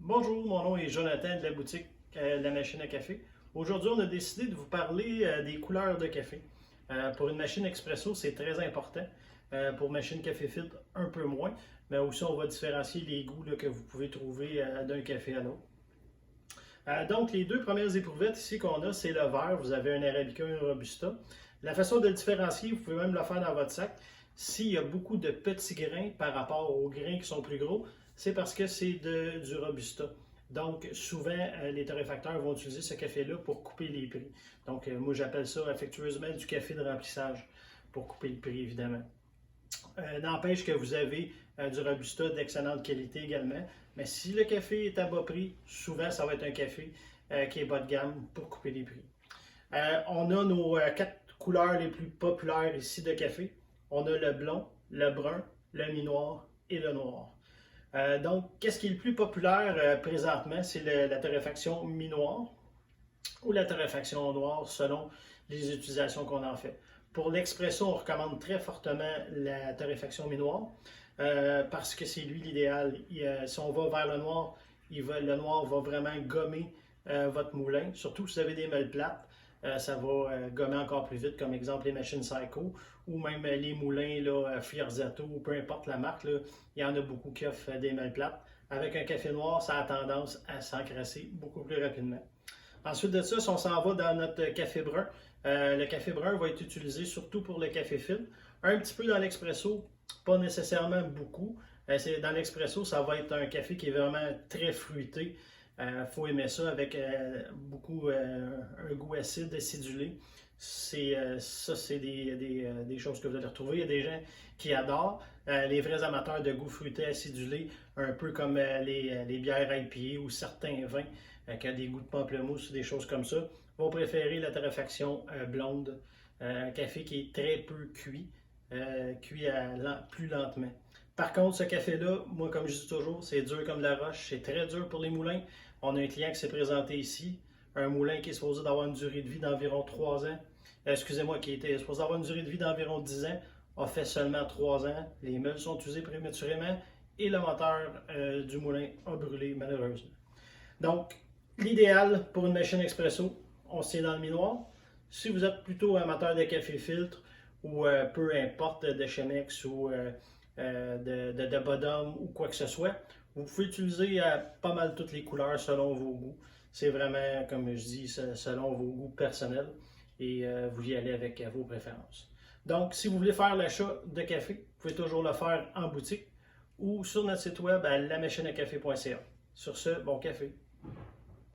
Bonjour, mon nom est Jonathan de la boutique La Machine à café. Aujourd'hui, on a décidé de vous parler des couleurs de café. Pour une machine expresso, c'est très important. Pour machine café filtre, un peu moins. Mais aussi, on va différencier les goûts là, que vous pouvez trouver d'un café à l'autre. Donc, les deux premières éprouvettes ici qu'on a, c'est le vert. Vous avez un Arabica et un Robusta. La façon de le différencier, vous pouvez même le faire dans votre sac. S'il y a beaucoup de petits grains par rapport aux grains qui sont plus gros, c'est parce que c'est du Robusta. Donc, souvent, les torréfacteurs vont utiliser ce café-là pour couper les prix. Donc, moi, j'appelle ça affectueusement du café de remplissage pour couper le prix, évidemment. N'empêche que vous avez du Robusta d'excellente qualité également. Mais si le café est à bas prix, souvent, ça va être un café qui est bas de gamme pour couper les prix. On a nos quatre couleurs les plus populaires ici de café. On a le blond, le brun, le mi-noir et le noir. Donc, qu'est-ce qui est le plus populaire présentement? C'est la torréfaction mi-noir ou la torréfaction noire selon les utilisations qu'on en fait. Pour l'expresso, on recommande très fortement la torréfaction mi-noir parce que c'est lui l'idéal. Si on va vers le noir, le noir va vraiment gommer votre moulin, surtout si vous avez des meules plates. Ça va gommer encore plus vite, comme exemple les machines Psycho ou même les moulins là, Fierzato ou peu importe la marque. Là, il y en a beaucoup qui offrent des meules plates. Avec un café noir, ça a tendance à s'encrasser beaucoup plus rapidement. Ensuite de ça, si on s'en va dans notre café brun, le café brun va être utilisé surtout pour le café filtre. Un petit peu dans l'expresso, pas nécessairement beaucoup. Dans l'expresso, ça va être un café qui est vraiment très fruité. Faut aimer ça avec beaucoup un goût acide, acidulé. Ça, c'est des choses que vous allez retrouver. Il y a des gens qui adorent. Les vrais amateurs de goût fruité acidulé, un peu comme les bières IPA ou certains vins qui ont des goûts de pamplemousse ou des choses comme ça, vont préférer la torréfaction blonde, un café qui est très peu cuit, plus lentement. Par contre, ce café-là, moi, comme je dis toujours, c'est dur comme de la roche. C'est très dur pour les moulins. On a un client qui s'est présenté ici, un moulin qui est supposé d'avoir une durée de vie d'environ 3 ans. Excusez-moi, qui était supposé avoir une durée de vie d'environ 10 ans, a fait seulement 3 ans. Les meules sont usées prématurément et le moteur du moulin a brûlé malheureusement. Donc, l'idéal pour une machine expresso, on se tient dans le mi-noir. Si vous êtes plutôt amateur de café filtre ou peu importe de Chemex ou de Bodum ou quoi que ce soit, vous pouvez utiliser pas mal toutes les couleurs selon vos goûts. C'est vraiment, comme je dis, selon vos goûts personnels et vous y allez avec vos préférences. Donc, si vous voulez faire l'achat de café, vous pouvez toujours le faire en boutique ou sur notre site web à lamachineacafé.ca. Sur ce, bon café!